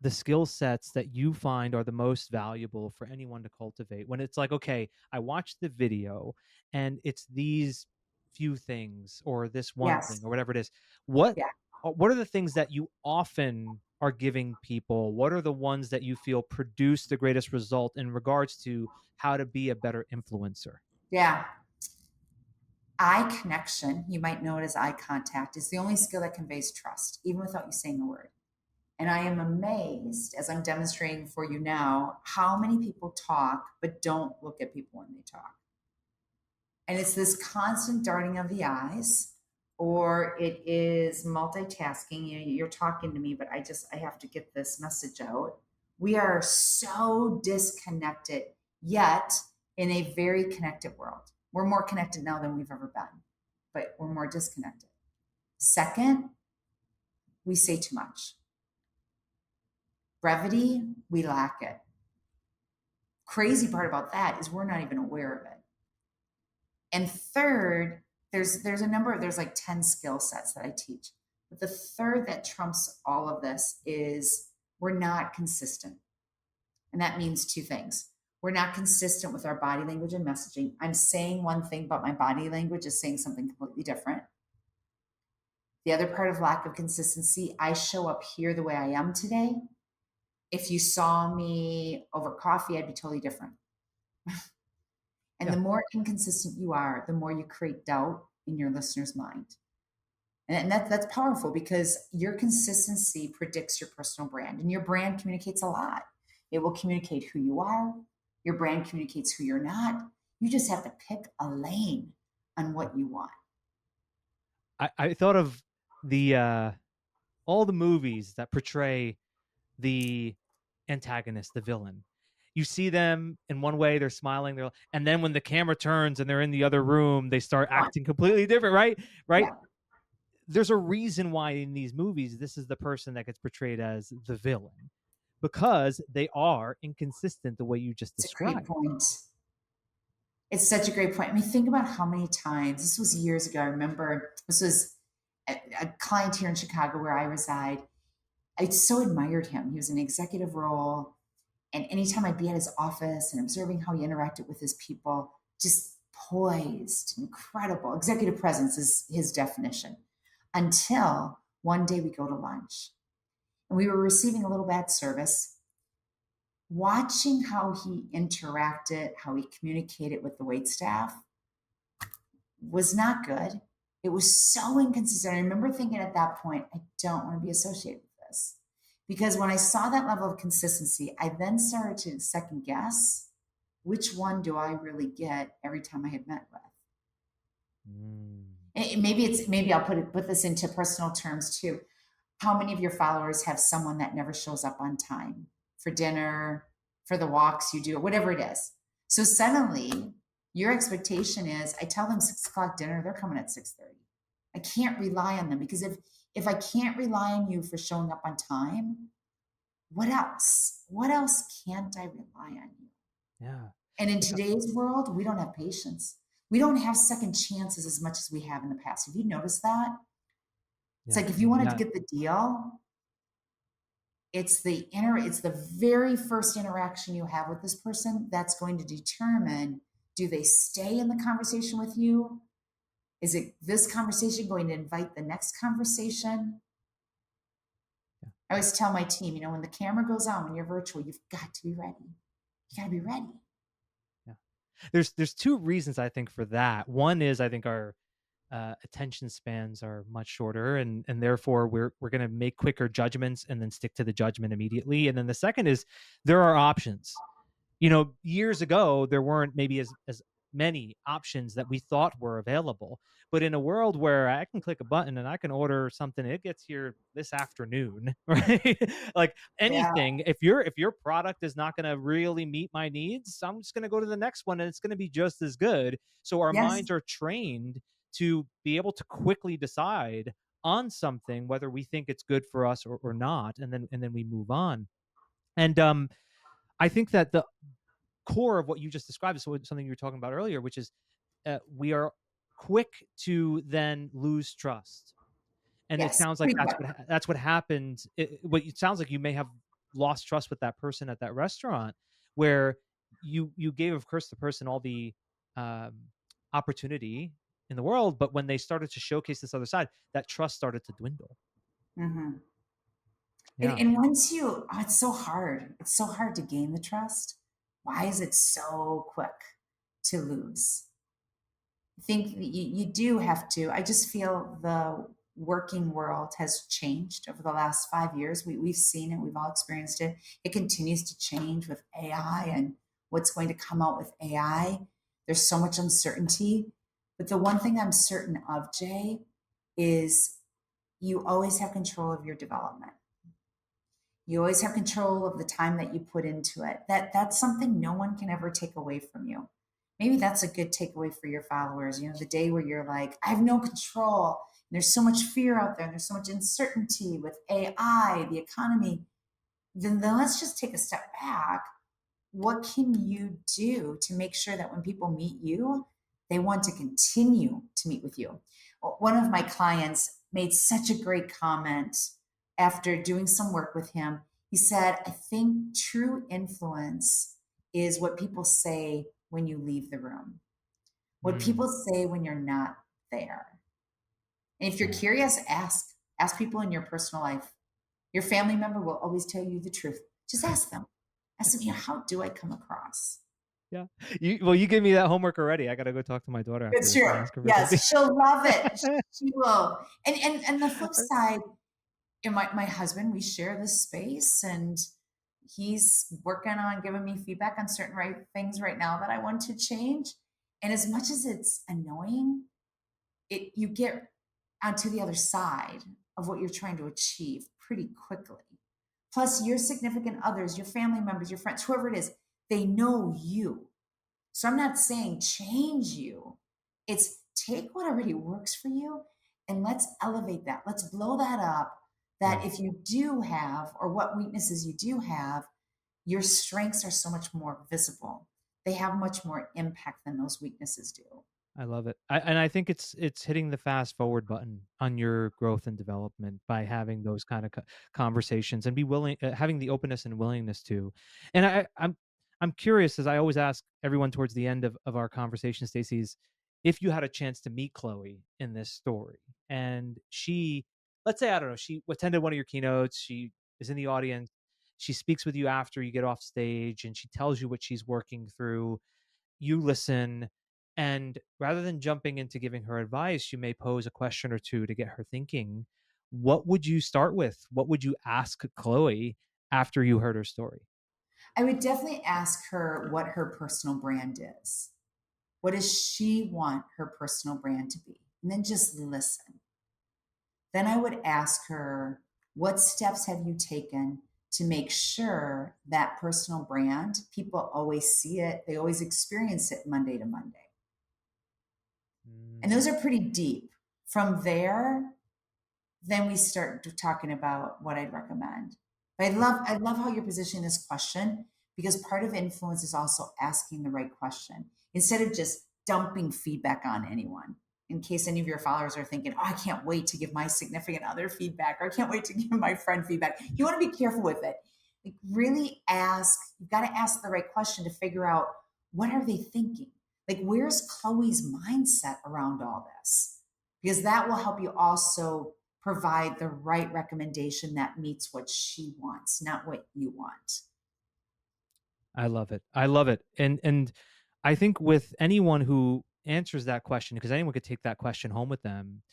skill sets that you find are the most valuable for anyone to cultivate, when it's like, okay, I watched the video and it's these few things or this one thing Yes. or whatever it is, what Yeah. what are the things that you often are giving people? What are the ones that you feel produce the greatest result in regards to how to be a better influencer? Yeah. Eye connection, you might know it as eye contact, is the only skill that conveys trust, even without you saying a word. And I am amazed, as I'm demonstrating for you now, how many people talk but don't look at people when they talk. And it's this constant darting of the eyes, or it is multitasking. You're talking to me, but I have to get this message out. We are so disconnected, yet in a very connected world. We're more connected now than we've ever been, but we're more disconnected. Second, we say too much. Brevity, we lack it. Crazy part about that is we're not even aware of it. And third, there's a number of there's like 10 skill sets that I teach. But the third that trumps all of this is we're not consistent. And that means two things. We're not consistent with our body language and messaging. I'm saying one thing, but my body language is saying something completely different. The other part of lack of consistency, I show up here the way I am today. If you saw me over coffee, I'd be totally different. And Yeah. the more inconsistent you are, the more you create doubt in your listener's mind. And that's powerful because your consistency predicts your personal brand, and your brand communicates a lot. It will communicate who you are, your brand communicates who you're not. You just have to pick a lane on what you want. I thought of the all the movies that portray the antagonist, the villain. you see them in one way, they're smiling, and then when the camera turns and they're in the other room, they start acting completely different, right? Right? Yeah. There's a reason why in these movies this is the person that gets portrayed as the villain, because they are inconsistent the way you just It's a great described. point. It's such a great point. I mean, think about how many times, this was years ago. I remember this was a client here in Chicago where I reside. I so admired him. He was in an executive role. And anytime I'd be at his office and observing how he interacted with his people, just poised, incredible. Executive presence is his definition. Until one day we go to lunch and we were receiving a little bad service. Watching how he interacted, how he communicated with the wait staff was not good. It was so inconsistent. I remember thinking at that point, I don't want to be associated with this. Because when I saw that level of consistency, I then started to second guess which one do I really get every time I had met with. Maybe I'll put this into personal terms too. How many of your followers have someone that never shows up on time for dinner, for the walks you do, whatever it is? So suddenly your expectation is, I tell them 6 o'clock dinner, they're coming at 6:30. I can't rely on them, because if I can't rely on you for showing up on time, what else? What else can't I rely on you? Yeah. And in today's world, we don't have patience. We don't have second chances as much as we have in the past. Have you noticed that? It's like if you wanted to get the deal, it's the very first interaction you have with this person that's going to determine, do they stay in the conversation with you? Is it this conversation going to invite the next conversation? I always tell my team, when the camera goes on, when you're virtual, you've got to be ready. You got to be ready. Yeah. There's two reasons I think for that. One is I think our attention spans are much shorter, and therefore we're going to make quicker judgments and then stick to the judgment immediately. And then the second is there are options. Years ago there weren't maybe as many options that we thought were available, but in a world where I can click a button and I can order something, it gets here this afternoon, right? Like Yeah. anything, if your product is not going to really meet my needs, I'm just going to go to the next one and it's going to be just as good. So our Yes. minds are trained to be able to quickly decide on something whether we think it's good for us or not, and then we move on. And I think that the core of what you just described is something you were talking about earlier, which is we are quick to then lose trust. And it Yes. sounds like that's what happened. It sounds like you may have lost trust with that person at that restaurant, where you gave, of course, the person all the opportunity in the world, but when they started to showcase this other side, that trust started to dwindle. Mm-hmm. Yeah. And once it's so hard. It's so hard to gain the trust. Why is it so quick to lose? I think you do have to. I just feel the working world has changed over the last 5 years. We've seen it. We've all experienced it. It continues to change with AI and what's going to come out with AI. There's so much uncertainty. But the one thing I'm certain of, Jay, is you always have control of your development. You always have control of the time that you put into it. That's something no one can ever take away from you. Maybe that's a good takeaway for your followers. The day where you're like, I have no control. And there's so much fear out there. And there's so much uncertainty with AI, the economy. Then let's just take a step back. What can you do to make sure that when people meet you, they want to continue to meet with you? One of my clients made such a great comment after doing some work with him. He said, I think true influence is what people say when you leave the room, what people say when you're not there. And if you're curious, ask people in your personal life. Your family member will always tell you the truth. Just ask them. Ask them, how do I come across? Yeah. You gave me that homework already. I got to go talk to my daughter after It's this. true. Yes, she'll love it. She will. And the flip side, my husband, we share this space, and he's working on giving me feedback on certain things right now that I want to change. And as much as it's annoying, you get onto the other side of what you're trying to achieve pretty quickly. Plus, your significant others, your family members, your friends, whoever it is, They know you. So I'm not saying change you. It's take what already works for you and let's elevate that. Let's blow that up. Yeah. That if you do have, or what weaknesses you do have, your strengths are so much more visible. They have much more impact than those weaknesses do. I love it. And I think it's hitting the fast forward button on your growth and development by having those kind of conversations and be willing, having the openness and willingness to. And I'm curious, as I always ask everyone towards the end of our conversation, Stacey's, if you had a chance to meet Chloe in this story, and she, let's say, I don't know, she attended one of your keynotes, she is in the audience, she speaks with you after you get off stage, and she tells you what she's working through, you listen, and rather than jumping into giving her advice, you may pose a question or two to get her thinking. What would you start with? What would you ask Chloe after you heard her story? I would definitely ask her what her personal brand is. What does she want her personal brand to be? And then just listen. Then I would ask her, what steps have you taken to make sure that personal brand, people always see it, they always experience it Monday to Monday? And those are pretty deep. From there, then we start talking about what I'd recommend. But I love how you're positioning this question, because part of influence is also asking the right question instead of just dumping feedback on anyone. In case any of your followers are thinking, oh, I can't wait to give my significant other feedback, or I can't wait to give my friend feedback. You want to be careful with it. Like, really ask, you've got to ask the right question to figure out, what are they thinking? Like, where's Chloe's mindset around all this? Because that will help you also provide the right recommendation that meets what she wants, not what you want. I love it. I love it. And I think with anyone who answers that question, because anyone could take that question home with them,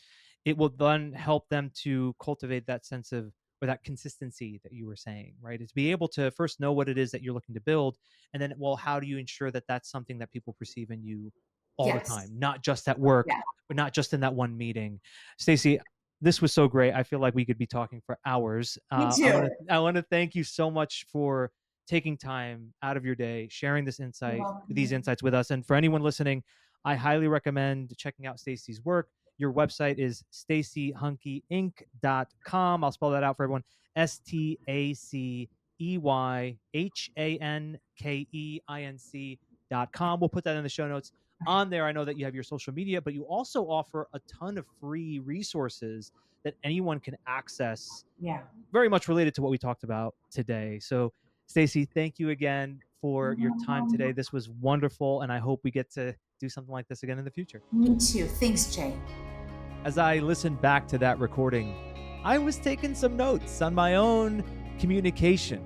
it will then help them to cultivate that sense of, or that consistency that you were saying, right? Is be able to first know what it is that you're looking to build. And then, well, how do you ensure that that's something that people perceive in you all the Yes. time, not just at work, Yeah. but not just in that one meeting. Stacey, this was so great. I feel like we could be talking for hours. Me too. I want to thank you so much for taking time out of your day, sharing You're welcome. these insights with us. And for anyone listening, I highly recommend checking out Stacey's work. Your website is staceyhankeinc.com. I'll spell that out for everyone. STACEYHANKEINC.com. We'll put that in the show notes. On there, I know that you have your social media, but you also offer a ton of free resources that anyone can access, Yeah. very much related to what we talked about today. So, Stacey, thank you again for your time today. This was wonderful, and I hope we get to do something like this again in the future. Me too. Thanks, Jay. As I listened back to that recording, I was taking some notes on my own communication.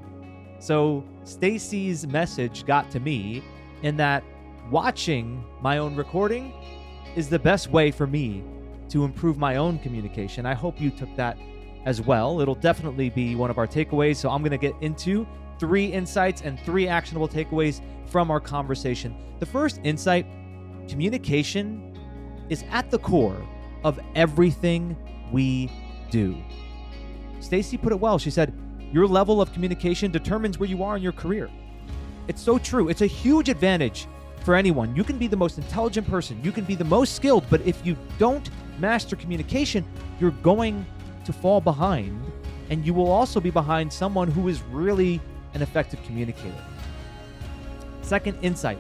So Stacey's message got to me in that watching my own recording is the best way for me to improve my own communication. I hope you took that as well. It'll definitely be one of our takeaways. So I'm going to get into 3 insights and 3 actionable takeaways from our conversation. The first insight: communication is at the core of everything we do. Stacey put it well. She said, your level of communication determines where you are in your career. It's so true. It's a huge advantage for anyone. You can be the most intelligent person, you can be the most skilled, but if you don't master communication, you're going to fall behind, and you will also be behind someone who is really an effective communicator. Second insight: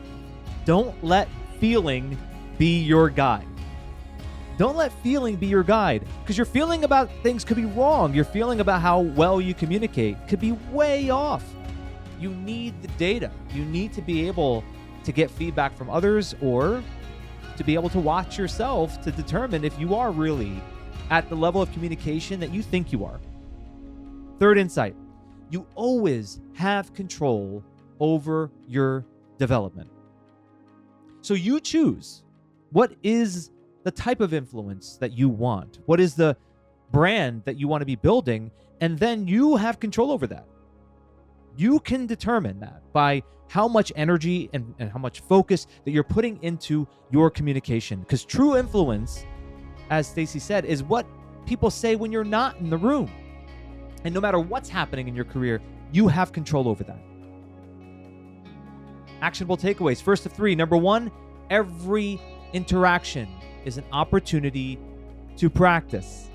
don't let feeling be your guide. Don't let feeling be your guide, because your feeling about things could be wrong. Your feeling about how well you communicate could be way off. You need the data. You need to be able to get feedback from others, or to be able to watch yourself to determine if you are really at the level of communication that you think you are. Third insight: you always have control over your development. So you choose what is the type of influence that you want, what is the brand that you want to be building, and then you have control over that. You can determine that by how much energy and how much focus that you're putting into your communication. Because true influence, as Stacey said, is what people say when you're not in the room. And no matter what's happening in your career, you have control over that. Actionable takeaways. First of 3. Number 1, every interaction is an opportunity to practice.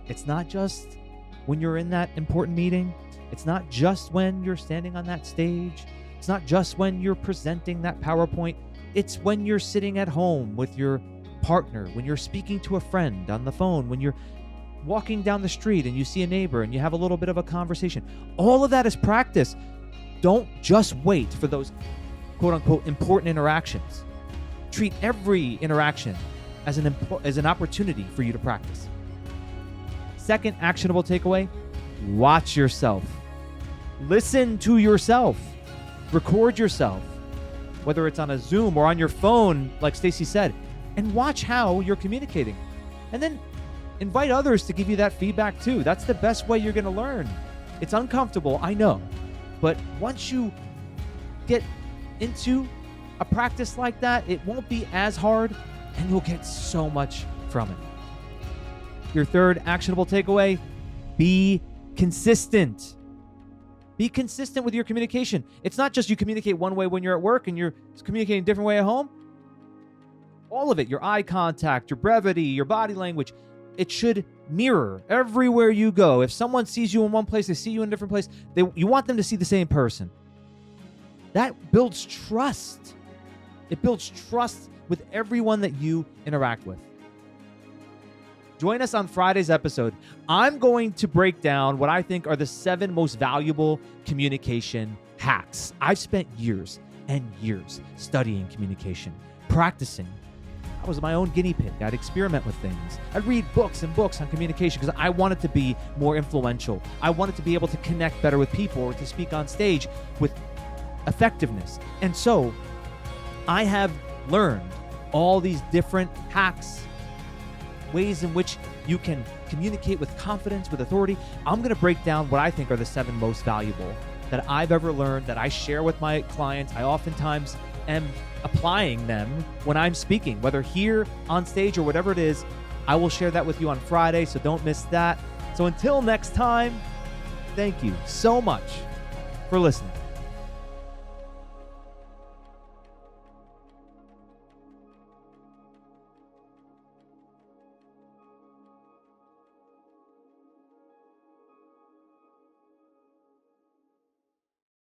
It's not just when you're in that important meeting. It's not just when you're standing on that stage. It's not just when you're presenting that PowerPoint. It's when you're sitting at home with your partner, when you're speaking to a friend on the phone, when you're walking down the street and you see a neighbor and you have a little bit of a conversation. All of that is practice. Don't just wait for those quote unquote important interactions. Treat every interaction as an opportunity for you to practice. Second actionable takeaway, watch yourself. Listen to yourself. Record yourself, whether it's on a Zoom or on your phone, like Stacey said, and watch how you're communicating. And then invite others to give you that feedback too. That's the best way you're going to learn. It's uncomfortable, I know. But once you get into a practice like that, it won't be as hard and you'll get so much from it. Your third actionable takeaway, be consistent. Be consistent with your communication. It's not just you communicate one way when you're at work and you're communicating a different way at home. All of it, your eye contact, your brevity, your body language, it should mirror everywhere you go. If someone sees you in one place, they see you in a different place, you want them to see the same person. That builds trust. It builds trust with everyone that you interact with. Join us on Friday's episode. I'm going to break down what I think are the 7 most valuable communication hacks. I've spent years and years studying communication, practicing. I was my own guinea pig. I'd experiment with things. I'd read books and books on communication because I wanted to be more influential. I wanted to be able to connect better with people or to speak on stage with effectiveness. And so I have learned all these different hacks, ways in which you can communicate with confidence, with authority. I'm going to break down what I think are the 7 most valuable that I've ever learned, that I share with my clients. I oftentimes am applying them when I'm speaking, whether here on stage or whatever it is. I will share that with you on Friday, so don't miss that. So until next time, thank you so much for listening.